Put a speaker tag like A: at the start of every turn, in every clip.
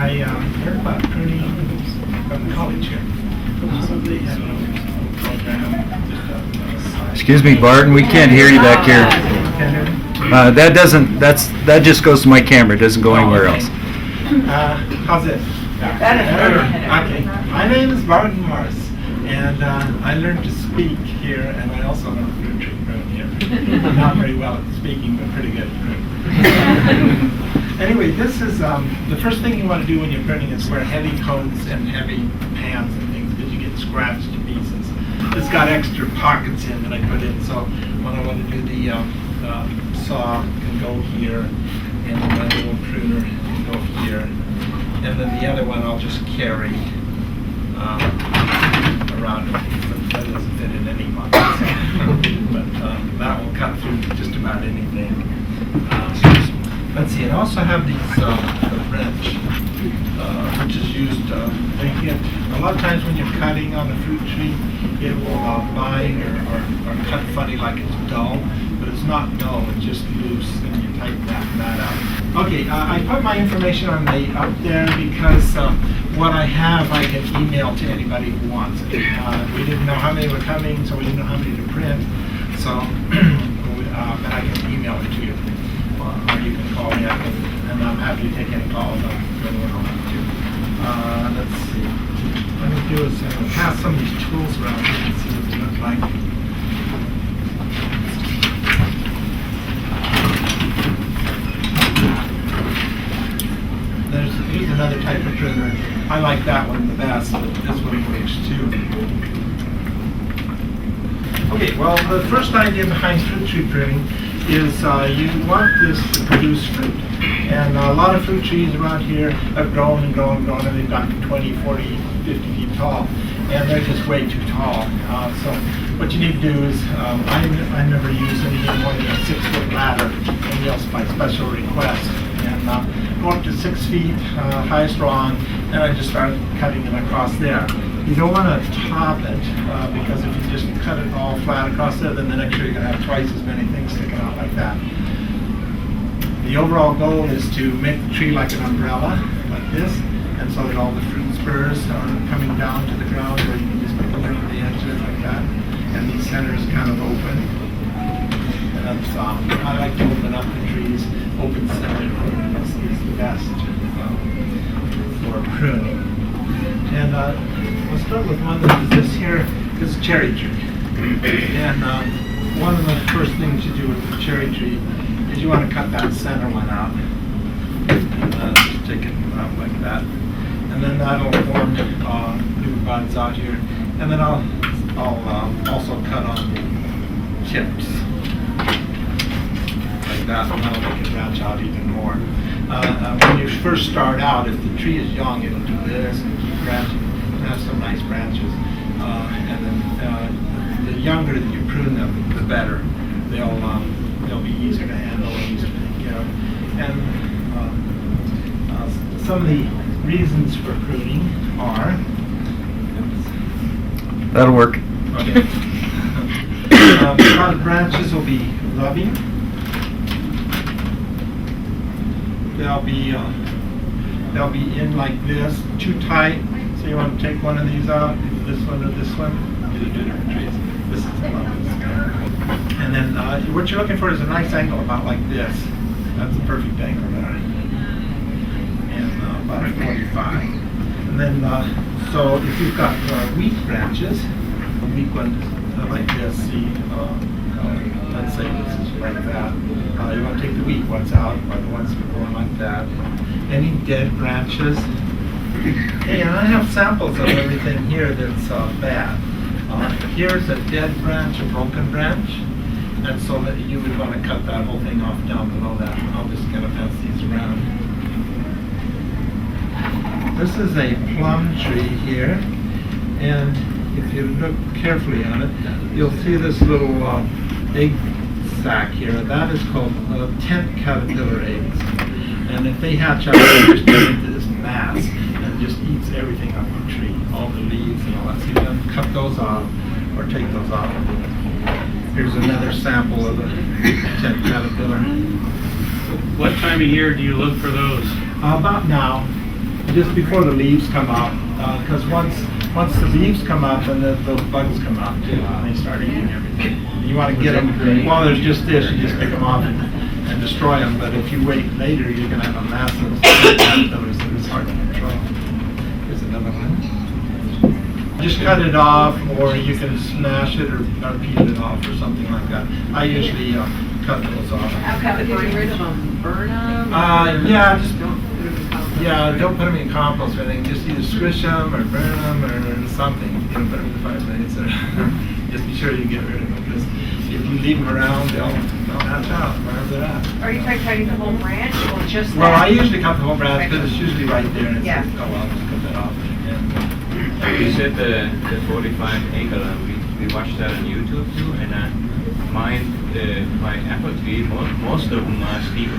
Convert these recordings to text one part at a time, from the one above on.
A: I learned about pruning from college here. So they have a program.
B: Excuse me, Barton, we can't hear you back here. That just goes to my camera, it doesn't go anywhere else.
A: How's it? Better. Okay. My name is Barton Morse, and I learned to speak here, and I also learned fruit tree prune here. I'm not very well at speaking, but pretty good at pruning. Anyway, this is the first thing you want to do when you're pruning is wear heavy coats and heavy pants and things because you get scratched to pieces. It's got extra pockets in that I put in, so when I want to do the saw can go here, and my little pruner can go here, and then the other one I'll just carry around. That doesn't fit in any pockets, but that will cut through just about anything. Let's see, I also have these the wrench, which is used. A lot of times when you're cutting on a fruit tree, it will bind or cut funny like it's dull, but it's not dull. It's just loose, and you tighten that up. Okay, I put my information on up there because what I have I can email to anybody who wants it. We didn't know how many were coming, so we didn't know how many to print. So, but I can email it to you. Or you can call me up, and I'm happy to take any calls. Let's see. What I'm going to do is I'm going to pass some of these tools around here and see what they look like. Here's another type of pruner. I like that one the best, but this one works too. Okay, well, the first idea behind fruit tree pruning is you want this to produce fruit. And a lot of fruit trees around here have grown and grown and grown, and they've gotten 20, 40, 50 feet tall. And they're just way too tall. So what you need to do is, I never use anything more than a 6-foot ladder, only else by special request. And go up to 6 feet, highest rung, and I just start cutting it across there. You don't want to top it, because if you just cut it all flat across there, then the next year you're going to have twice as many things sticking out like that. The overall goal is to make the tree like an umbrella, like this, and so that all the fruit spurs are coming down to the ground, where you can just pick around the edges like that, and these centers kind of open. And that's, I like to open up the trees. Open center is the best for pruning. And we'll start with one that is this here. It's a cherry tree. And one of the first things you do with the cherry tree is you want to cut that center one out. And just take it out like that. And then that'll form new buds out here. And then I'll also cut on the tips. Like that, and that'll make it branch out even more. When you first start out, if the tree is young, it'll do this and keep branching. It'll have some nice branches. And then the younger that you prune them, the better. They'll be easier to handle and easier to take care of. And some of the reasons for pruning are...
B: That'll work.
A: Okay. The branches will be loving. They'll be in like this, too tight. So you want to take one of these out, this one or this one. These are two different trees. This is the one. And then what you're looking for is a nice angle about like this. That's the perfect angle there. And about 45. And then, so if you've got weak branches, a weak one like this, see, let's say this is like that. You want to take the weak ones out, or the ones that are going like that. Any dead branches. Hey, and I have samples of everything here that's bad. Here's a dead branch, a broken branch, and so that you would want to cut that whole thing off down below that. I'll just kind of pass these around. This is a plum tree here, and if you look carefully on it, you'll see this little egg sac here. That is called tent caterpillar eggs. And if they hatch out, they just turn into this mass and just eats everything off the tree, all the leaves and all that. So you want to cut those off or take those off. Here's another sample of a tent caterpillar.
C: What time of year do you look for those?
A: About now. just before the leaves come out, because once the leaves come up, then those bugs come out too, and they start eating everything. You want to get them while there's just this, you just pick them off and destroy them. But if you wait later, you're going to have a massive caterpillars that is hard to control. Here's another one. Just cut it off, or you can smash it or peel it off or something like that. I usually cut those off.
C: How about getting rid of them? Burn them?
A: Yeah, just don't put them in compost or anything. Just either squish them or burn them or something. You know, put them in the fireplace or just be sure you get rid of them, because if you leave them around, they'll hatch out wherever they're at.
C: Are you trying to cut the whole branch or just that?
A: Well, I usually cut the whole branch because it's usually right there, and it's
C: Yeah.
A: just, oh well, just cut that off.
D: You said the 45 acre, we watched that on YouTube too, and my apple tree, most of them are steep.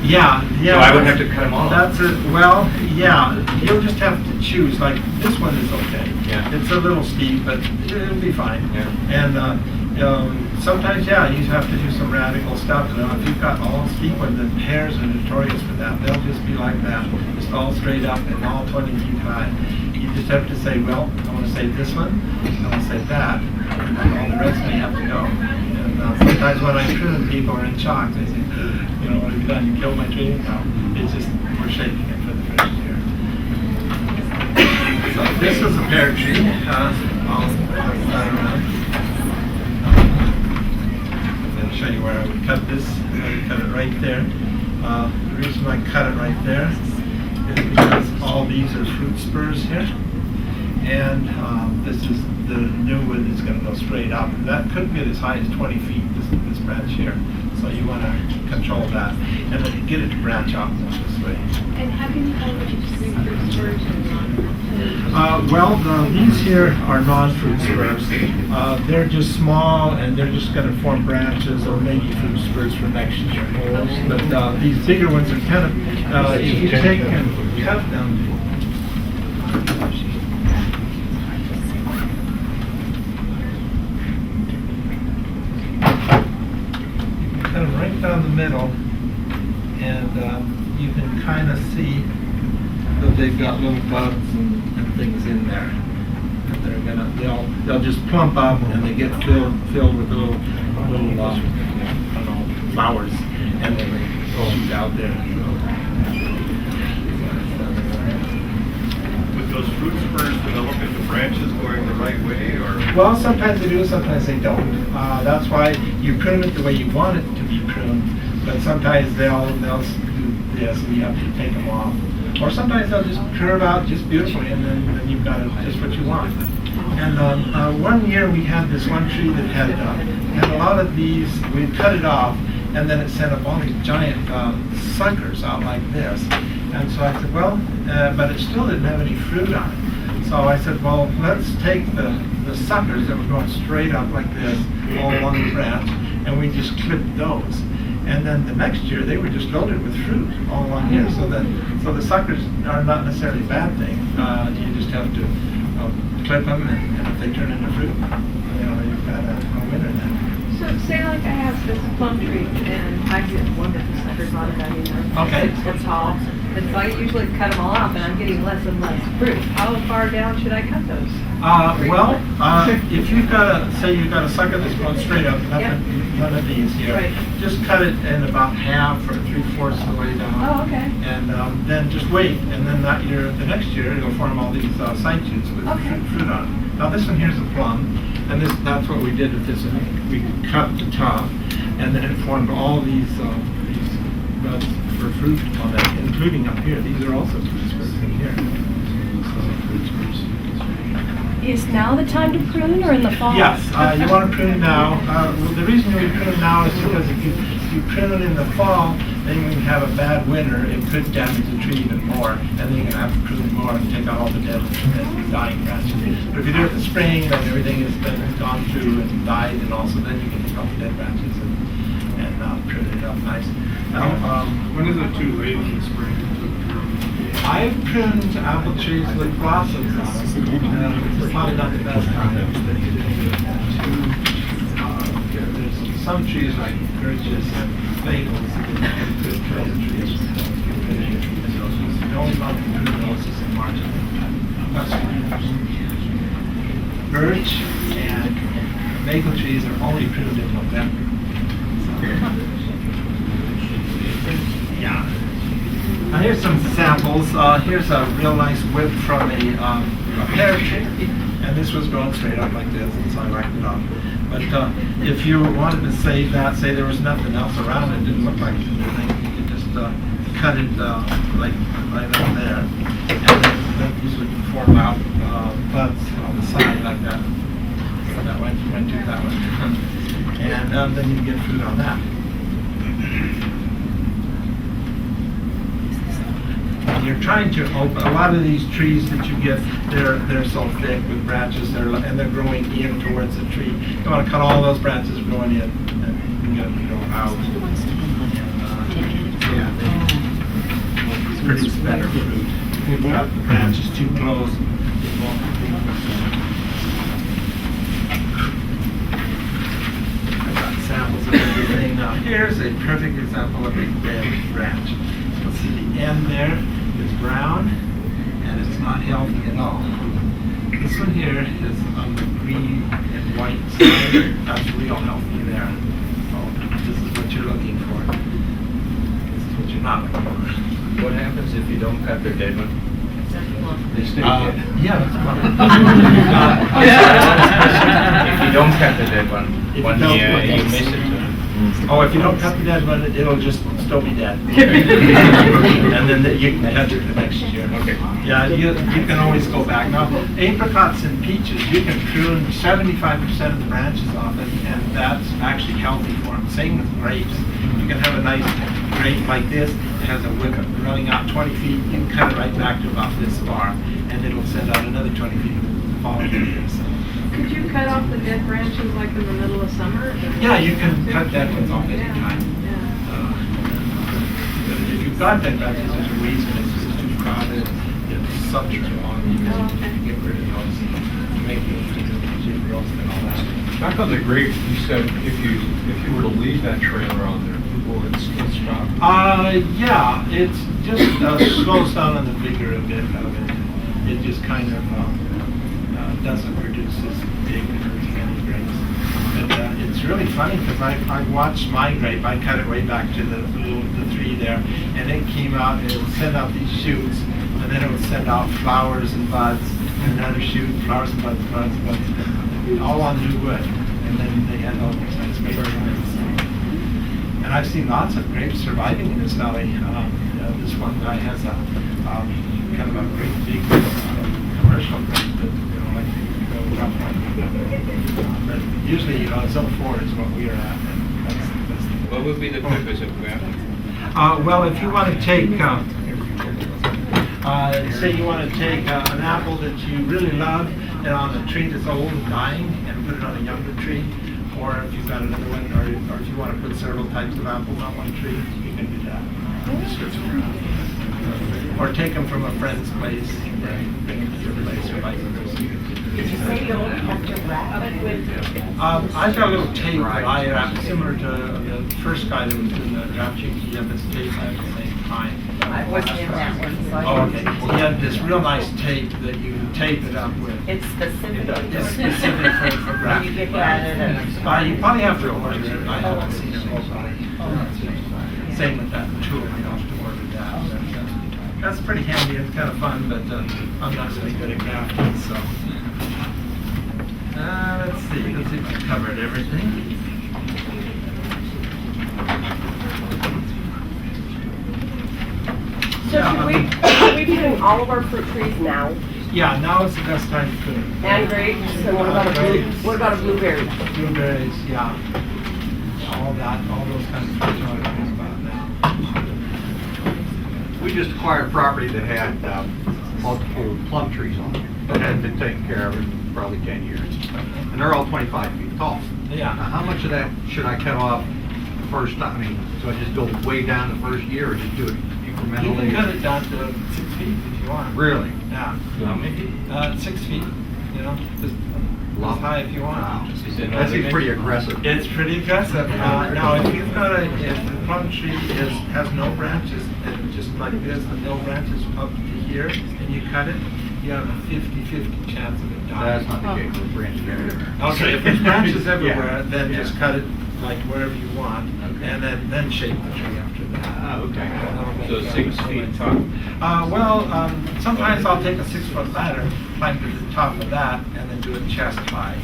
A: Yeah.
D: So I would have to cut them all off.
A: That's it. Well, yeah, you'll just have to choose. Like this one is okay.
D: Yeah.
A: It's a little steep, but it'll be fine.
D: Yeah.
A: And sometimes, yeah, you have to do some radical stuff. If you've got all steep ones, the pears are notorious for that. They'll just be like that, just all straight up and all 20 feet high. You just have to say, well, I want to save this one, I want to save that, and then all the rest may have to go. And sometimes when I prune, people are in shock. They say, you know, what have you done? You killed my tree? No, it's just we're shaking it for the first year. So this is a pear tree. I'll show you where I would cut this. I would cut it right there. The reason I cut it right there is because all these are fruit spurs here, and this is the new one is going to go straight up. That could get as high as 20 feet, this branch here. So you want to control that, and then get it to branch out this way.
C: And how can you tell which is fruit spurs and non-fruit?
A: These here are non-fruit spurs. They're just small, and they're just going to form branches or maybe fruit spurs for next year. But these bigger ones are kind of, if you take and cut them, cut them right down the middle, and you can kind of see that they've got little bugs and things in there. And they'll just plump up, and they get filled with little flowers, and then they shoot out there.
E: Would those fruit spurs develop into branches going the right way, or?
A: Well, sometimes they do, sometimes they don't. That's why you prune it the way you want it to be pruned, but sometimes they'll do this, and you have to take them off. Or sometimes they'll just curve out just beautifully, and then you've got just what you want. And one year we had this one tree that had a lot of these. We cut it off, and then it sent up all these giant suckers out like this. And so I said, well, but it still didn't have any fruit on it. So I said, well, let's take the suckers that were going straight up like this, all along the branch, and we just clipped those. And then the next year, they were just loaded with fruit all along here. So the suckers are not necessarily a bad thing. You just have to clip them, and if they turn into fruit, you've got a winner then.
C: So say like I have this plum tree and I get one of the suckers on it,
A: Okay.
C: It's tall. And so I usually cut them all off and I'm getting less and less fruit. How far down should I cut those?
A: If you've got you've got a sucker that's going straight up, none of these here,
C: Right.
A: just cut it in about half or 3/4 of the way down.
C: Oh, okay.
A: And then just wait, and then the next year it'll form all these side shoots with fruit on it. Now this one here's a plum, and that's what we did with this one. We cut the top, and then it formed all these buds for fruit on that, including up here. These are also fruit spurs in here.
F: Is now the time to prune or in the fall?
A: Yes, you want to prune now. The reason we prune now is because if you prune it in the fall, then you can have a bad winter. It could damage the tree even more, and then you're going to have to prune more and take out all the dead and dying branches. But if you do it in the spring, then everything has been gone through and died, and also then you can take out the dead branches and prune it up nice. Now,
E: When is it too late in the spring?
A: I've pruned apple trees with blossoms on them. It's probably not the best time. There's some trees like birches and maples that could kill the trees. The only one that can prune those is birch and maple trees are only pruned in November. Yeah. Now here's some samples. Here's a real nice whip from a pear tree, and this was grown straight up like this, and so I whacked it off. But if you wanted to save that, say there was nothing else around it, didn't look like anything, you could just cut it like right up there, and then these would form out buds on the side like that. So that went to that one, and then you get fruit on that. You're trying to open a lot of these trees that you get. They're so thick with branches, and they're growing in towards the tree. You want to cut all those branches growing in, and you get them to go out. It's produce better fruit. If you've got the branches too close, it won't. I've got samples of everything. Now here's a perfect example of a dead branch. You'll see the end there is brown, and it's not healthy at all. This one here is on the green and white side. That's real healthy there. So this is what you're looking for. This is what you're not looking for.
D: What happens if you don't cut the dead one? They stay dead.
A: Yeah, that's
D: If you don't cut the dead one,
A: If
D: one
A: you don't,
D: year
A: what
D: you
A: next?
D: miss it.
A: Oh, if you don't cut the dead one, it'll just still be dead. And then you can cut it the next year.
D: Okay.
A: Yeah, you can always go back. Now, apricots and peaches, you can prune 75% of the branches off it, and that's actually healthy for them. Same with grapes. You can have a nice grape like this. It has a wick running out 20 feet. You can cut it right back to about this far, and it'll send out another 20 feet the following year. So.
C: Could you cut off the dead branches like in the middle of summer?
A: Yeah, you can cut dead ones off any time. But if you've got dead branches, there's a reason. It's just too crowded. It's such a long. You can get rid of those. Make the growth and all that.
E: Back on the grapes, you said if you were to leave that trailer on there, will it still sprout?
A: Yeah, it's just slows down on the vigor a bit of it. It just kind of doesn't produce as big as many grapes. But it's really funny because I watched my grape. I cut it way back to the tree there, and it came out and it would send out these shoots, and then it would send out flowers and buds, and another shoot, flowers and buds, all on new wood. And then they had all these nice grapes. And I've seen lots of grapes surviving in this valley. This one guy has a kind of a great big commercial grape that like the rough one. But usually zone 4 is what we are at. And that's the best thing.
D: What would be the purpose of grafting?
A: Well, if you want to take, say you want to take an apple that you really love and on a tree that's old and dying and put it on a younger tree, or if you've got another one, or if you want to put several types of apples on one tree, you can do that. Or take them from a friend's place, and bring them to your place, or vice versa.
G: Did you say you don't have to wrap it with?
A: I've got a little tape that I wrapped similar to the first guy that was in the draft sheet. He had this tape at the same time.
G: I wasn't in that one, so I
A: Oh,
G: don't.
A: okay. He had this real nice tape that you tape it up with.
G: It's specific.
A: It's specific for graphic.
G: You get that and.
A: You probably have to order it. I haven't seen it locally. Same with that tool, you have to order that. That's pretty handy. It's kind of fun, but I'm not so good at grafting, so. Let's see. Let's see if I covered everything.
H: So should we be doing all of our fruit trees now?
A: Yeah, now is the best time to prune.
H: And grapes, and what about a blueberry?
A: Blueberries, yeah. All that, all those kinds of things I'm talking about now.
I: We just acquired property that had multiple plum trees on it that hadn't been taken care of in probably 10 years. And they're all 25 feet tall. Now,
A: Yeah.
I: how much of that should I cut off the first time? I mean, so I just go way down the first year or just do it
A: You
I: incrementally?
A: can cut it down to 6 feet if you want.
I: Really?
A: Yeah.
D: How many?
A: 6 feet, you know, just as high if you want.
I: Wow.
D: Is it
I: That seems pretty aggressive.
A: It's pretty aggressive. Now, if you've got if the plum tree has no branches, and just like this, and no branches up to here, and you cut it, you have a 50-50 chance of it dying.
I: That's not the case with branches everywhere.
A: Okay, if there's branches everywhere,
I: Yeah.
A: then
I: Yeah.
A: just cut it like wherever you want,
I: Okay.
A: and then shape the tree after that.
I: Ah, okay.
D: So 6 feet tall?
A: Sometimes I'll take a 6-foot ladder, climb to the top of that, and then do a chest high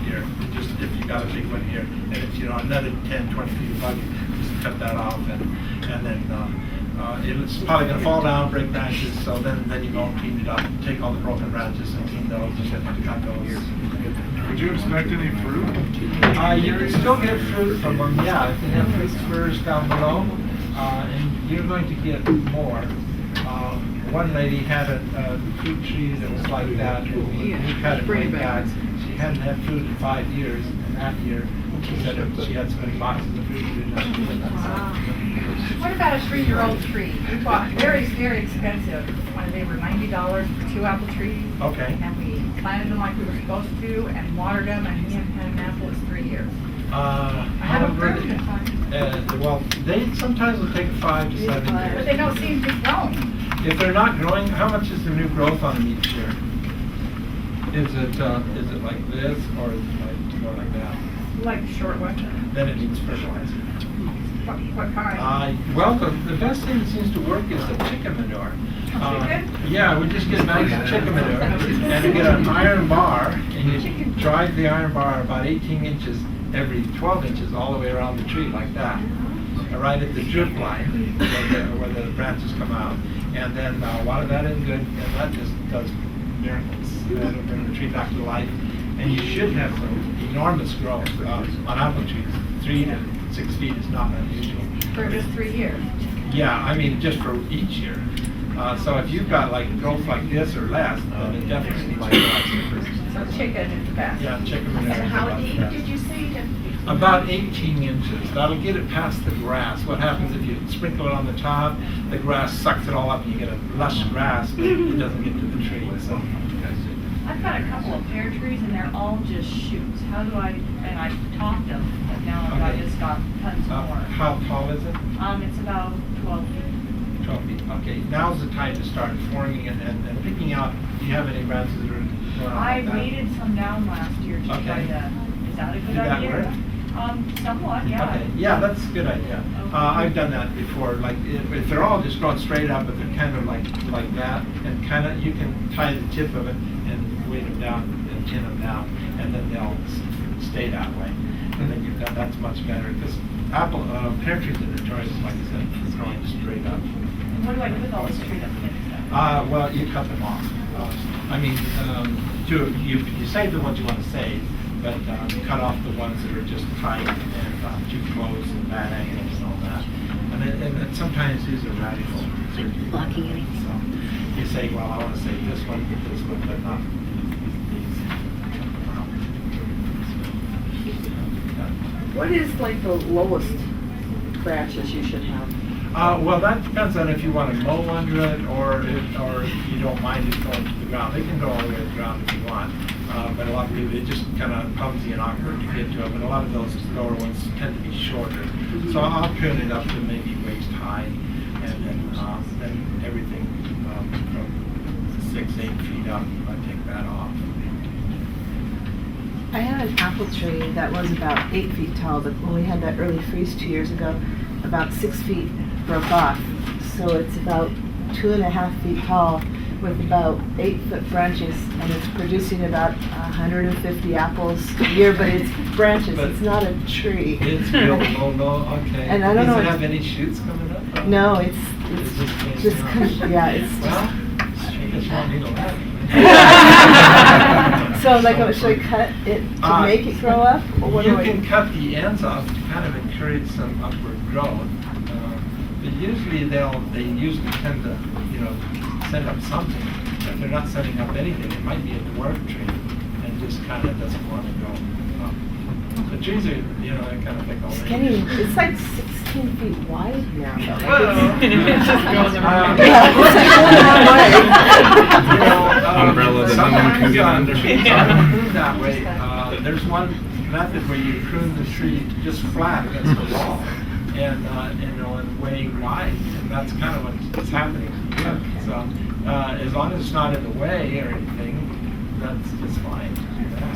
A: here. Just if you got a big one here, and if you know another 10, 20 feet above you, just cut that off, and then it's probably going to fall down, break branches. So then you go and clean it up, take all the broken branches and clean those, and cut those.
E: Would you expect any fruit?
A: You can still get fruit from them, yeah, if they have fruit spurs down below, and you're going to get more. One lady had a fruit tree that was like that, and we cut it way back. She hadn't had fruit in 5 years, and that year, she said she had so many boxes of fruit.
J: What about a 3-year-old tree? We bought very, very expensive, when they were $90 for 2 apple trees.
A: Okay.
J: And we planted them like we were supposed to and watered them, and we haven't had an apple in 3 years. I haven't pruned in time.
A: Well, they sometimes will take 5 to 7
J: But
A: years.
J: they don't seem to be growing.
A: If they're not growing, how much is the new growth on them each year? Is it like this, or is it like more like that?
J: Like a short one.
A: Then it needs fertilizer.
J: What kind?
A: Well, the best thing that seems to work is the chicken manure.
J: Chicken?
A: Yeah, we just get bags of chicken manure, and you get an iron bar, and you drive the iron bar about 18 inches, every 12 inches, all the way around the tree like that, right at the drip line, where the branches come out. And then water that in good, and that just does miracles. That'll bring the tree back to life. And you should have some enormous growth on apple trees. 3 to 6 feet is not unusual.
J: For just 3 years.
A: Yeah, I mean, just for each year. So if you've got like growth like this or less, then it definitely needs fertilizer.
J: So chicken is the best.
A: Yeah, chicken manure.
G: And
A: is
G: how
A: about the
G: deep
A: best.
G: did you say to?
A: About 18 inches. That'll get it past the grass. What happens if you sprinkle it on the top, the grass sucks it all up and you get a lush grass, but it doesn't get to the tree. So.
F: I've got a couple of pear trees and they're all just shoots. How do I, and I've topped them, but now I
A: Okay.
F: just got tons more.
A: How tall is it?
F: It's about 12 feet.
A: 12 feet. Okay, now's the time to start forming and picking out. Do you have any branches that are going on
F: I
A: like that?
F: weeded some down last year to
A: Okay.
F: try to, is that a good
A: Did that
F: idea?
A: work?
F: Somewhat, yeah.
A: Okay, yeah, that's a good idea. I've done that before. Like if they're all just going straight up, but they're kind of like that, and kind of you can tie the tip of it and weight them down and pin them down, and then they'll stay that way. And then that's much better because pear trees are notorious, like I said, for growing straight up.
F: And what do I do with all this tree up?
A: Well, you cut them off. You save the ones you want to save, but cut off the ones that are just tight and too close and bad angles and all that. And sometimes these are radical surgery.
G: Blocking any.
A: So you say, well, I want to save this one, but not these.
H: What is like the lowest branches you should have?
A: Well, that depends on if you want to mow under it or if you don't mind it going to the ground. They can go all the way to the ground if you want. But a lot of people, it just kind of clumsy and awkward to get to it. But a lot of those lower ones tend to be shorter. So I'll prune it up to maybe waist high, and then everything from 6-8 feet up, I take that off.
K: I had an apple tree that was about 8 feet tall, but when we had that early freeze 2 years ago, about 6 feet broke off. So it's about 2.5 feet tall with about 8-foot branches, and it's producing about 150 apples a year, but it's branches,
A: But
K: it's not a tree.
A: It's real low, okay.
K: And I don't know
A: Does it
K: if-
A: have any shoots coming up?
K: No, it's
A: It's
K: just, yeah, it's
A: Well, I guess you won't need a ladder.
K: So like, should I cut it to make it grow up? Or what
A: You
K: do I
A: can
K: do?
A: cut the ends off to kind of encourage some upward growth. But usually they usually tend to, send up something. If they're not sending up anything, it might be a dwarf tree and just kind of doesn't want to go up. The trees are, they kind of pick all
K: It's getting, it's like 16 feet wide now. Though.
A: Whoa.
K: It's just
A: going
K: around.
A: Yeah,
K: It's like going the wrong way.
E: Umbrella that no one can get under.
A: Trees aren't pruned that way. There's one method where you prune the tree just flat against the wall and way wide, and that's kind of what's happening here. So well, as long as it's not in the way or anything, that's just fine to do that.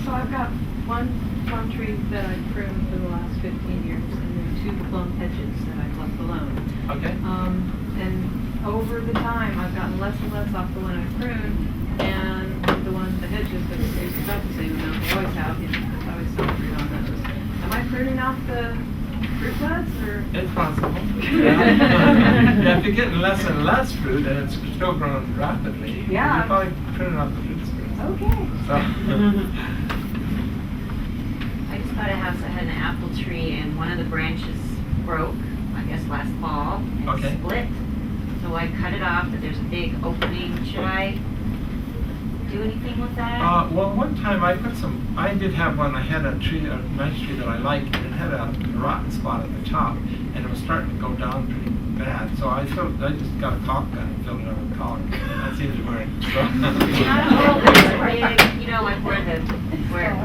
C: So I've got one plum tree that I pruned for the last 15 years, and then 2 plum hedges that I've left alone.
A: Okay.
C: And over the time, I've gotten less and less off the one I pruned, and the hedges that are about the same amount they always have, you know, because I always sell fruit on those. Am I pruning off the fruit buds, or?
A: It's possible. Yeah, if you're getting less and less fruit and it's still growing rapidly,
C: Yeah.
A: you're probably pruning off the fruit strips.
C: Okay.
A: So,
G: I just bought a house that had an apple tree and one of the branches broke, I guess last fall, and
A: Okay.
G: split. So I cut it off, but there's a big opening. Should I do anything with that?
A: well, one time I did have one, I had a nice tree that I liked, and it had a rotten spot at the top, and it was starting to go down pretty bad. So I just got a caulk gun and filled it up with caulk. That seems to work. So.
G: Not a little bit big, you know, like where it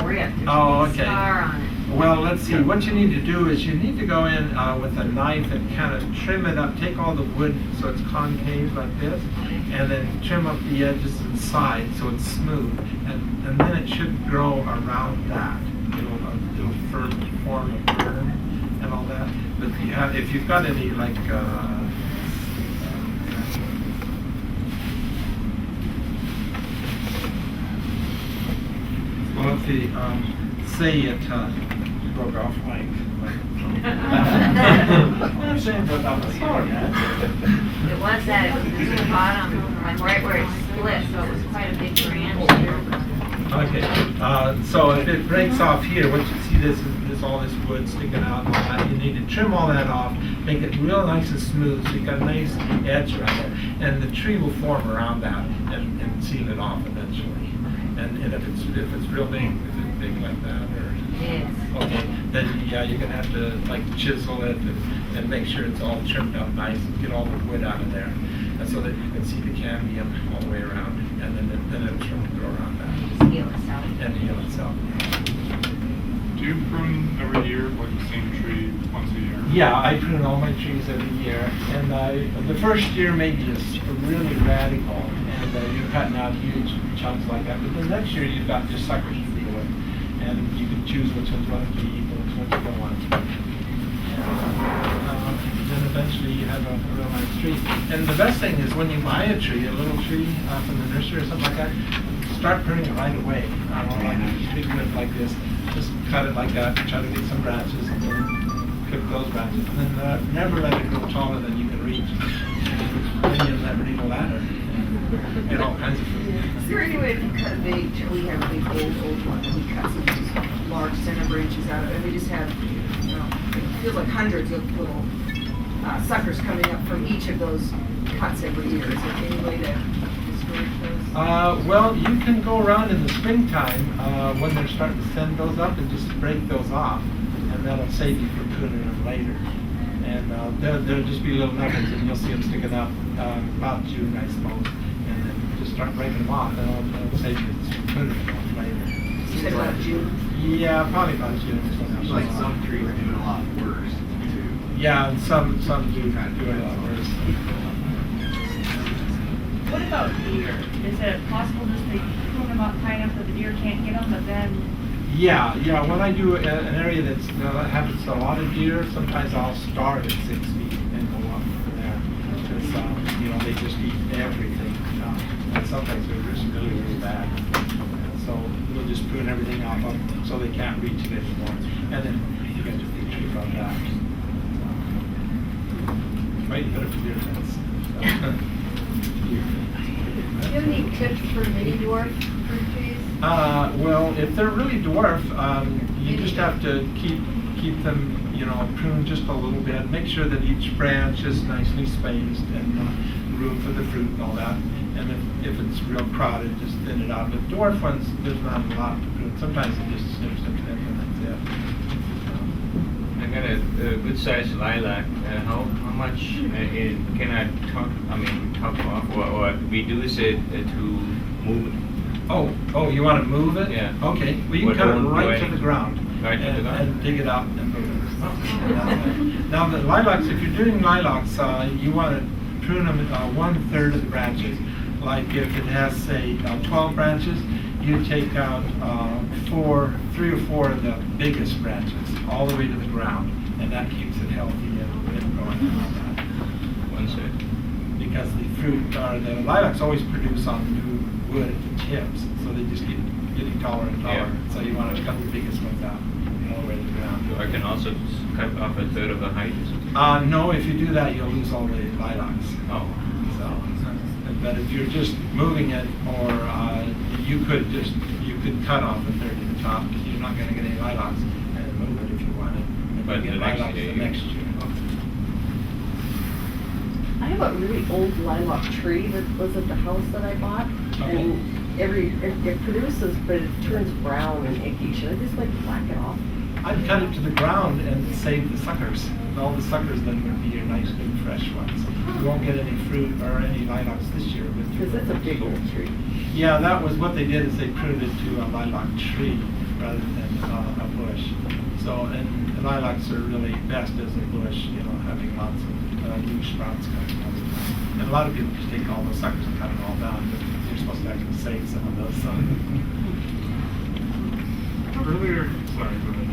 G: ripped. There's
A: Oh,
G: a big
A: okay.
G: scar on it.
A: Well, let's see. What you need to do is you need to go in with a knife and kind of trim it up. Take all the wood so it's concave like this, and then trim up the edges and sides so it's smooth, and then it should grow around that. It'll first form a fern and all that. But if you've got any like well, let's see. Say it broke off like. I'm saying broke off the sword, man.
G: It was that, it was in the bottom, like right where it split, so it was quite a big branch.
A: Okay, so if it breaks off here, what you see this all this wood sticking out and all that, you need to trim all that off, make it real nice and smooth so you've got a nice edge around it, and the tree will form around that and seal it off eventually. And if it's real big, if it's big like that, or
G: Yes.
A: okay, then yeah, you're gonna have to like chisel it and make sure it's all trimmed up nice, and get all the wood out of there, and so that you can see the cambium all the way around, and then it'll trim and grow around that
G: Just heal itself.
A: and heal itself.
E: Do you prune every year, like the same tree once a year?
A: Yeah, I prune all my trees every year, and the first year maybe is really radical, and you're cutting out huge chunks like that. But the next year you've got just suckers to deal with, and you can choose which ones you want to keep and which ones you don't want to keep. Then eventually you have a real nice tree. And the best thing is when you buy a tree, a little tree from the nursery or something like that, start pruning it right away. Like a big whip like this, just cut it like that, try to get some branches, and then clip those branches. And then never let it grow taller than you can reach. Then you'll never need a ladder. And get all kinds of fruit.
J: Is there any way if you cut a big, we have a big old one, and we cut some of these large center branches out of it, and we just have, you know, it feels like hundreds of little suckers coming up from each of those cuts every year. Is there any way to discourage those?
A: Well, you can go around in the springtime when they're starting to send those up and just break those off, and that'll save you from pruning them later. And there'll just be little nuggets, and you'll see them sticking up about June, I suppose. And then just start breaking them off, and it'll save you from pruning them off later.
J: You said about June?
A: Yeah, probably about June.
I: Like some trees do it a lot worse too.
A: Yeah, and some do it a lot worse.
F: What about deer? Is it possible just to prune them up high enough that the deer can't get them, but then?
A: Yeah. When I do an area that's happens a lot of deer, sometimes I'll start at 6 feet and go up from there. Because they just eat everything, and sometimes they're just really, really bad. And so we'll just prune everything off up so they can't reach it anymore, and then you get the big tree from that. Right, better for deer fence.
C: Do you have any tips for mini dwarf fruit trees?
A: Well, if they're really dwarf, you just have to keep them, pruned just a little bit. Make sure that each branch is nicely spaced and room for the fruit and all that. And if it's real crowded, just thin it out. But dwarf ones, there's not a lot to prune. Sometimes it just snips them thin and that's it.
D: I got a good sized lilac. How much can I top off or reduce it to move it?
A: Oh, you want to move it?
D: Yeah.
A: Okay, well you can
D: What
A: cut it
D: don't do
A: right to
D: anything.
A: the ground.
D: Right to the ground?
A: And dig it out and move it. Now, the lilacs, if you're doing lilacs, you want to prune them 1/3 of the branches. Like if it has, say, 12 branches, you take out 3 or 4 of the biggest branches, all the way to the ground, and that keeps it healthy and growing and all that.
D: One sec.
A: Because the the lilacs always produce on new wood tips, so they just keep getting taller and taller.
D: Yeah.
A: So you want to cut the biggest ones out, all the way to the ground.
D: So I can also cut off 1/3 of the height or something?
A: No, if you do that, you'll lose all the lilacs.
D: Oh.
A: So, but if you're just moving it, or you could cut off 1/3 of the top. You're not going to get any lilacs, and move it if you wanted. And
D: But
A: you
D: the
A: get
D: next
A: lilacs
D: year
A: the
D: you-
A: next year.
H: I have a really old lilac tree that was at the house that I bought,
A: Okay.
H: and it produces, but it turns brown and icky. Should I just like whack it off?
A: I'd cut it to the ground and save the suckers. All the suckers then would be your nice, good, fresh ones. You won't get any fruit or any lilacs this year.
H: Because it's a big old tree.
A: Yeah, that was what they did, is they pruned it to a lilac tree rather than a bush. So, and lilacs are really best as a bush, having lots of new sprouts coming all the time. And a lot of people just take all those suckers and cut it all down, but you're supposed to actually save some of those.
L: Earlier, sorry, go ahead.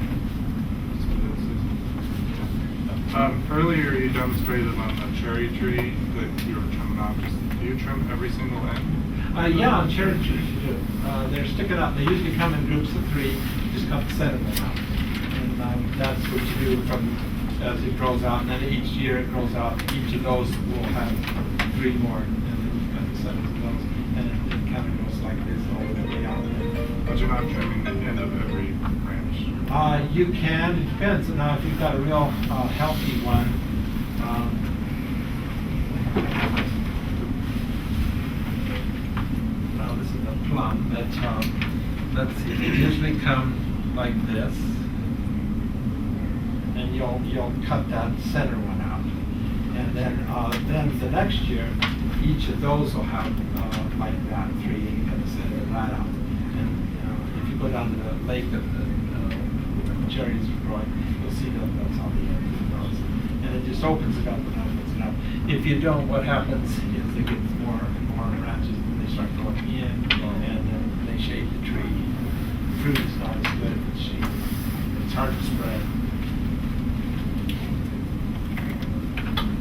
L: Earlier you demonstrated on the cherry tree that you were trimming off. Do you trim every single end?
A: Yeah, on cherry trees you do. They're sticking up. They usually come in groups of 3. You just cut the center of them out. And that's what you do as it grows out. And then each year it grows out. Each of those will have 3 more. And then you cut the center of those. And it kind of goes like this all the way out.
L: But you're not trimming the end of every branch?
A: You can. It depends. Now, if you've got a real healthy one, now this is a plum. Let's see. They usually come like this, and you'll cut that center one out, and then the next year, each of those will have like that 3, and you cut the center of that out. And if you go down to the lake of the cherries are growing, you'll see that that's on the end of those. And it just opens it up and opens it up. If you don't, what happens is it gets more and more branches, and they start going in, and then they shade the tree. Fruit is not as good if it's shaded. It's hard to spread.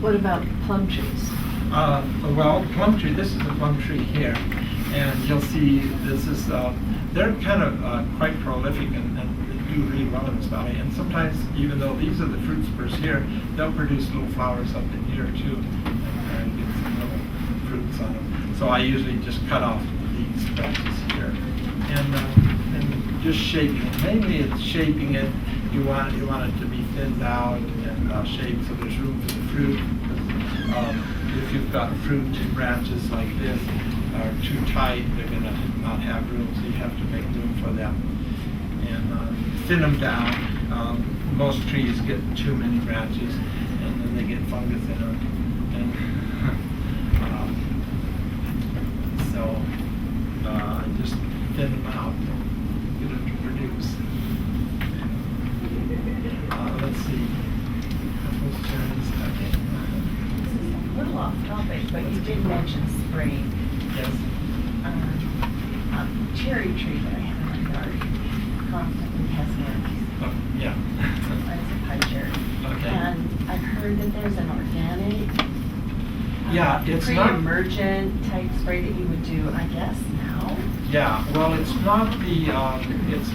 K: What about plum trees?
A: Well, plum tree, this is a plum tree here, and you'll see this is, they're kind of quite prolific and do really well in this valley. And sometimes, even though these are the fruit spurs here, they'll produce little flowers up in here too, and get some little fruits on them. So I usually just cut off these branches here, and just shaping it. Mainly it's shaping it. You want it to be thinned out and shaped so there's room for the fruit. If you've got fruit branches like this are too tight, they're going to not have room, so you have to make room for them. And thin them down. Most trees get too many branches, and then they get fungus in them. And so I just thin them out, get them to produce. Let's see. Apples, cherries, okay.
F: This is a little off topic, but you did mention spraying.
A: Yes.
F: Cherry tree that I have in my yard constantly has worms.
A: Oh, yeah.
F: It's a pie cherry.
A: Okay.
F: And I've heard that there's an organic,
A: Yeah, it's not.
F: pre-emergent type spray that you would do, I guess, now?
A: Yeah, well, it's not the, let's see, let's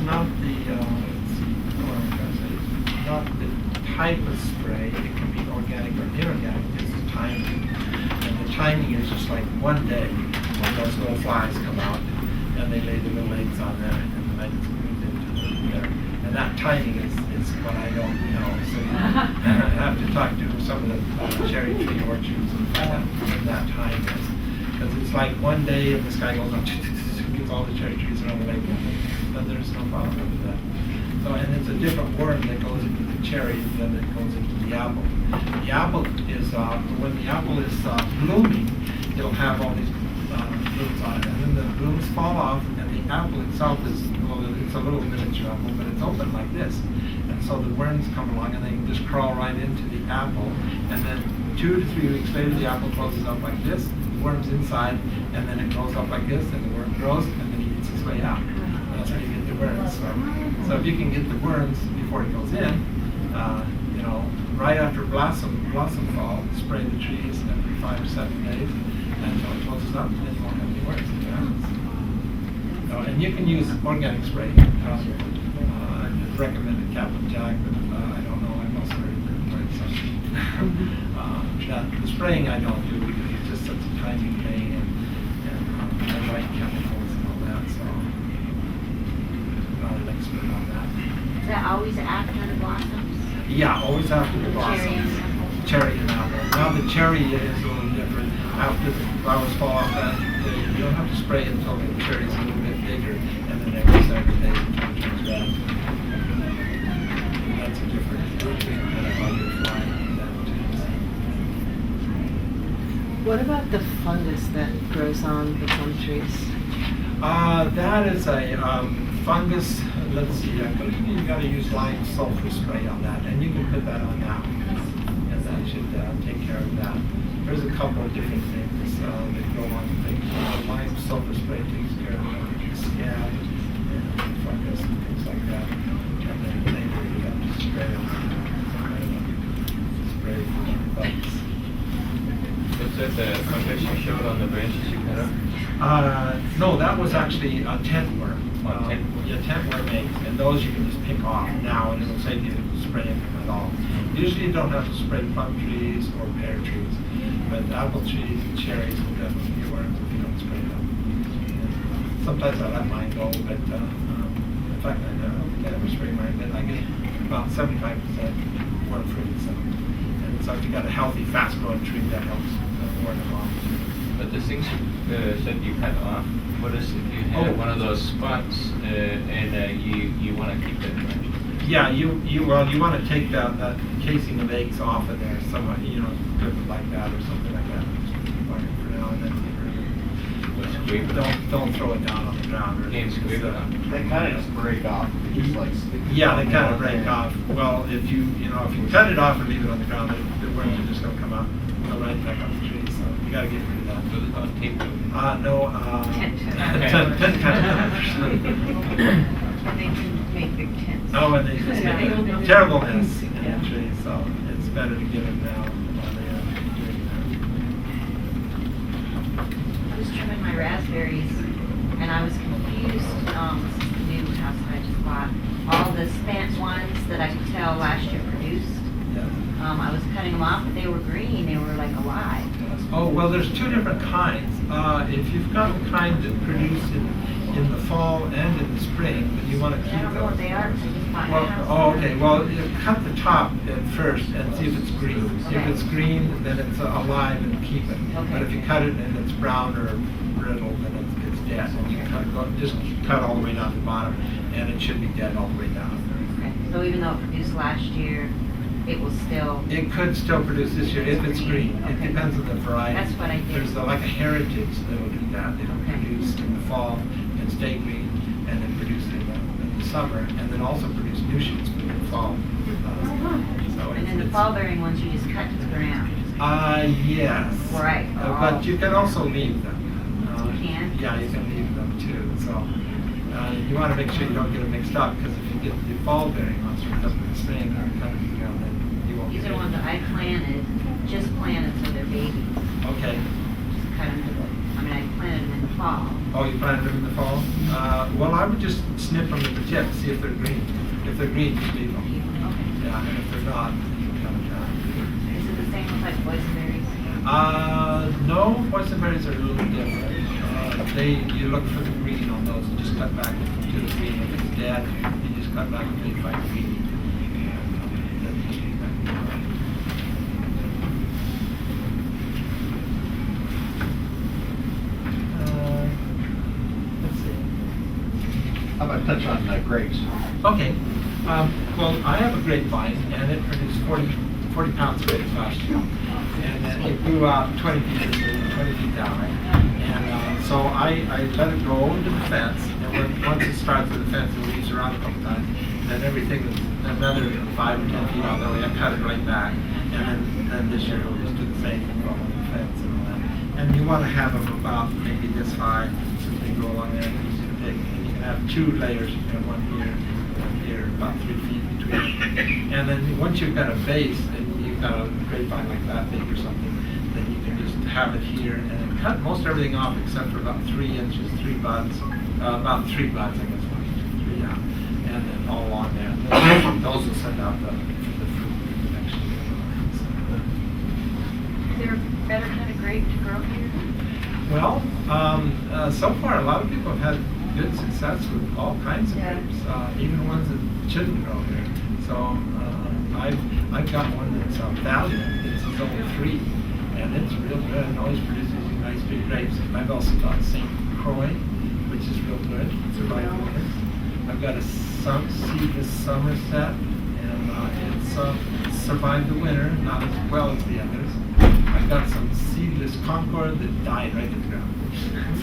A: not the type of spray. It can be organic or inorganic. It's the timing. And the timing is just like one day when those little flies come out and they lay their little eggs on there, and then I just move into there. And that timing is what I don't know. So you have to talk to some of the cherry tree orchards and find out when that time is. Because it's like one day and this guy goes on, gets all the cherry trees around the lake, and then there's no problem with that. So, and it's a different worm that goes into the cherry than it goes into the apple. The apple is, when the apple is blooming, it'll have all these blooms on it, and then the blooms fall off, and the apple itself is, well, it's a little miniature apple, but it's open like this. And And so the worms come along and they can just crawl right into the apple. And then 2 to 3 weeks later, the apple closes up like this, the worm's inside, and then it grows up like this, and the worm grows, and then he eats his way out. And that's how you get the worms. So if you can get the worms before it goes in, you know, right after blossom fall, spray the trees every 5 or 7 days, and until it closes up, then you won't have any worms in your house. And you can use organic spray. I've recommended Captain Jack, but I don't know, I'm also very good at something. The spraying I don't do because it's just such a timing thing, and I like chemicals and all that, so I'm not an expert on that.
G: Is that always after the blossoms?
A: Yeah, always after the blossoms. Cherry and apple. Now the cherry is a little different. After the flowers fall off, you don't have to spray until the cherry's a little bit bigger, and then every 7 days it turns red. That's a different thing than a butterfly.
K: What about the fungus that grows on the plum trees?
A: That is a fungus. Let's see. I believe you got to use lime sulfur spray on that, and you can put that on now, and that should take care of that. There's a couple of different things that go on things. Lime sulfur spray takes care of scab and fungus and things like that. And then later you have to spray for bugs.
D: Was that the fungus you showed on the branches you cut up?
A: No, that was actually a tent worm.
D: Tentworm.
A: Yeah, tent worm eggs, and those you can just pick off now, and it'll save you spraying them at all. Usually you don't have to spray plum trees or pear trees, but apple trees and cherries will definitely get worms if you don't spray them. And sometimes I let mine go, but in fact I never spray mine, but I get about 75% worm free. So if you got a healthy, fast-growing tree, that helps ward them off.
D: But the things you said you cut off, what is if you have one of those spots and you want to keep that branch?
A: Yeah, you want to take that casing of eggs off of there, somewhat, you know, put it like that or something like that. For now, and then don't throw it down on the ground. Or
D: Can't scrape it up.
I: They kind of just break off, just like stick.
A: Yeah, they kind of break off. Well, if you cut it off and leave it on the ground, the worms are just going to come out, go right back on the tree. So you got to get rid of that.
D: So it's on tape.
A: No.
G: And they can make big tents.
A: Oh, and they just make terrible nests in the tree, so it's better to get them now while they are doing
G: I was trimming my raspberries, and I was confused, this is the new house that I just bought. All the spant ones that I could tell last year produced,
A: that.
G: I was cutting them off, but they were green, they were like alive.
A: Oh, well, there's 2 different kinds. If you've got the kind that produce in the fall and in the spring, then you want to keep
G: I don't know what
A: those.
G: they are, 'cause I just bought a
A: Well,
G: house.
A: okay. Well, you cut the top at first and see if it's green.
G: Okay.
A: If it's green, then it's alive and keep it.
G: Okay.
A: But if you cut it and it's brown or brittle, then it's dead. And you just cut all the way down to the bottom, and it should be dead all the way down.
G: Okay. So even though it produced last year, it will still,
A: It could still produce this year if it's green. It
G: Okay.
A: depends on the variety.
G: That's what I did.
A: There's like a heritage that will do that. It'll
G: Okay.
A: produce in the fall and stay green, and then produce in the summer, and then also produce new shoots in the fall.
G: and then the fall bearing ones you just cut to the ground.
A: Yes.
G: Right.
A: But you can also leave them.
G: You can?
A: Yeah, you can leave them too. So you want to make sure you don't get them mixed up, because if you get the fall bearing ones from up in the spring, then you won't.
G: These
A: get
G: are ones that I just planted so they're babies.
A: Okay.
G: Just cut them to the, I planted them in the fall.
A: Oh, you planted them in the fall? Well, I would just snip them at the tip, see if they're green. If they're green, you leave them.
G: Okay.
A: Yeah, and if they're not, then you cut them down.
G: Is it the same with like boysenberries?
A: No, boysenberries are a little different. You look for the green on those and just cut back to the green. If it's dead, you just cut back until you find green. Let's see.
I: How about touch on grapes?
A: Okay. Well, I have a grapevine, and it produced 40 pounds of grapes last year. And then it grew out 20 feet down, right? And so I let it go into the fence, and once it starts with the fence, it leaves around a couple times, and then everything that's another 5 or 10 feet out that way. I cut it right back. And then this year we'll just do the same thing, along the fence and all that. And you want to have them about maybe this high, so they go along there. And easy to pick. And you can have 2 layers. You can have one here, about 3 feet between. And then once you've got a base, and you've got a grapevine like that big or something, then you can just have it here and then cut most everything off except for about 3 inches, 3 buds, about 3 buds, I guess, 1, 2, 3, yeah, and then all along there. Those will send out the fruit next year.
C: Is there a better kind of grape to grow here?
A: Well, so far, a lot of people have had good success with all kinds of
C: Yeah.
A: grapes, even ones that shouldn't grow here. So I've got one that's Valiant. It's only 3, and it's real good and always produces these nice big grapes. I've also got St. Croix, which is real good. It's a right one. I've got a seedless Somerset, and it's survived the winter, not as well as the others. I've got some seedless Concord that died right to the ground.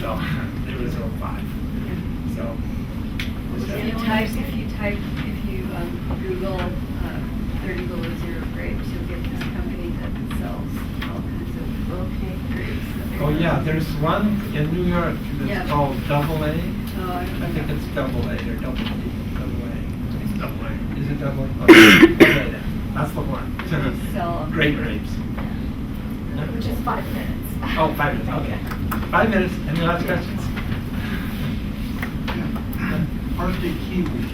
A: So there was 05. So
C: If you Google 30 below zero grapes, you'll get this company that sells all kinds of grapes.
A: oh yeah, there's one in New York that's
C: Yeah.
A: called Double A.
C: Oh, I don't
A: I think
C: know.
A: it's Double A or Double A. Double A.
E: It's double A.
A: Is it Double A? Okay, okay then. That's the one.
C: Sell
A: Great grapes.
G: Which is 5 minutes.
A: Oh, 5 minutes, okay. 5 minutes, any last questions?
I: Arctic kiwi.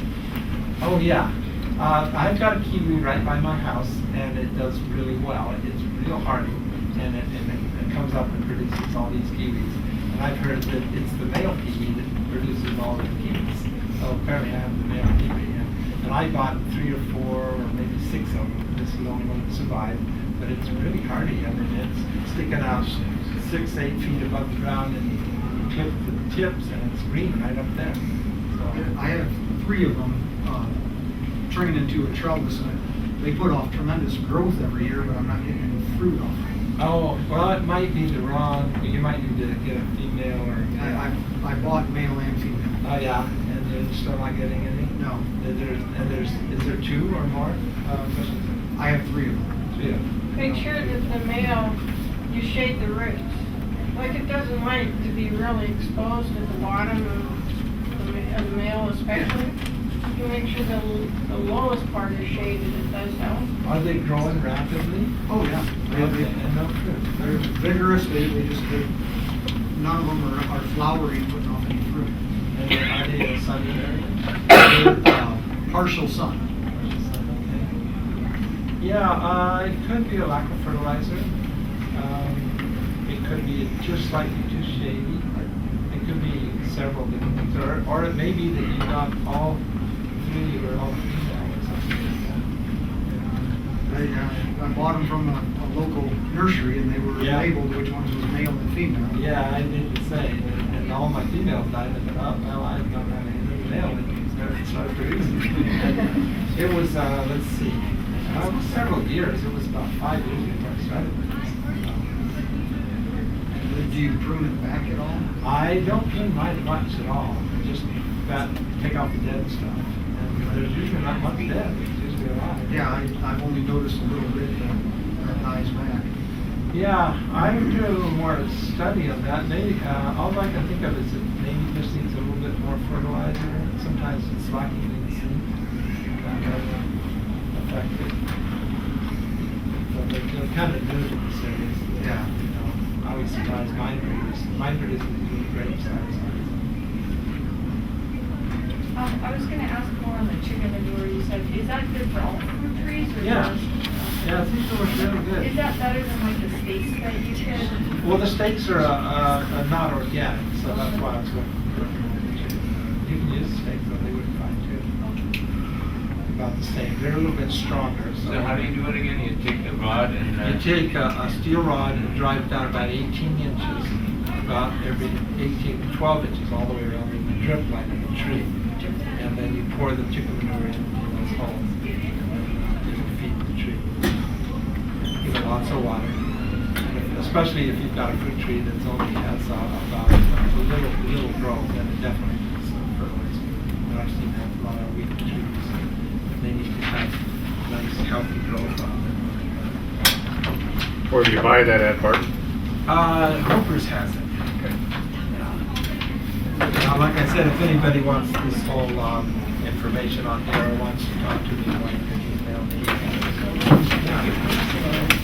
A: Oh, yeah. I've got a kiwi right by my house, and it does really well. It's real hardy, and it comes up and produces all these kiwis. And I've heard that it's the male kiwi that produces all the kiwis. So apparently I have the male kiwi. And I bought 3 or 4 or maybe 6 of them. This is the only one that survived. But it's really hardy. I mean, it's sticking out 6, 8 feet above the ground, and you clip the tips, and it's green right up there. So,
M: I have 3 of them trained into a trellis, and they put off tremendous growth every year, but I'm not getting any fruit off them.
A: oh, well, it might be the wrong, you might need to get a female or.
M: I bought male and female.
A: Oh, yeah, and you're still not getting any?
M: No,
A: Is there 2 or more?
M: I have 3 of them.
A: 3 of them.
N: Make sure that the male, you shade the roots. Like it doesn't like to be really exposed at the bottom of the male especially. You make sure the lowest part is shaded, it does help.
A: Are they growing rapidly?
M: Oh, yeah.
A: Okay, and no fruit.
M: They're vigorous, none of them are flowering, putting off any fruit.
A: And are they a sunny area?
M: They're, partial sun.
A: Yeah, it could be a lack of fertilizer. It could be just slightly too shady. It could be several different things. Or it may be that you got all 3 or all female or something like that.
M: I bought them from a local nursery, and they were
A: Yeah.
M: labeled which ones was male and female.
A: Yeah, I did the same. And all my females died. I thought, oh, well, I don't have anything male that never started producing. It was, let's see. It was several years. It was about 5 years before I started with this.
M: Do you prune it back at all?
A: I don't prune mine much at all. Just take out the dead stuff. And there's usually not much dead. It's usually alive.
M: Yeah, I've only noticed a little bit that dies back.
A: Yeah, I would do a little more study on that. Maybe all I can think of is that maybe this needs a little bit more fertilizer. Sometimes it's lacking in the seed. That doesn't affect it. So they're kind of new to this area. So
M: Yeah.
A: I was surprised mine produces really great size.
F: I was gonna ask more on the chicken manure you said, is that good for all fruit trees or
A: Yeah.
F: just?
A: Yeah, I think it was really good.
F: Is that better than like the steaks that you could?
A: Well, the steaks are not organic, so that's why I was going to recommend the chicken. You can use steaks, though they would be fine too. About the same. They're a little bit stronger.
D: So how do you do it again? You take the rod and...
A: You take a steel rod and drive it down about 18 inches, about every 18 to 12 inches all the way around the drip line of the tree. And then you pour the chicken manure in those holes, and then you can feed the tree. Give it lots of water. And especially if you've got a fruit tree that only has about a little growth, then it definitely needs fertilizer. And I've seen that a lot of wheat trees. they need to have nice, healthy growth on them.
E: Where do you buy that at, Barton?
A: Hoper's has it. Now, like I said, if anybody wants this whole information on here or wants to talk to me, one can email me.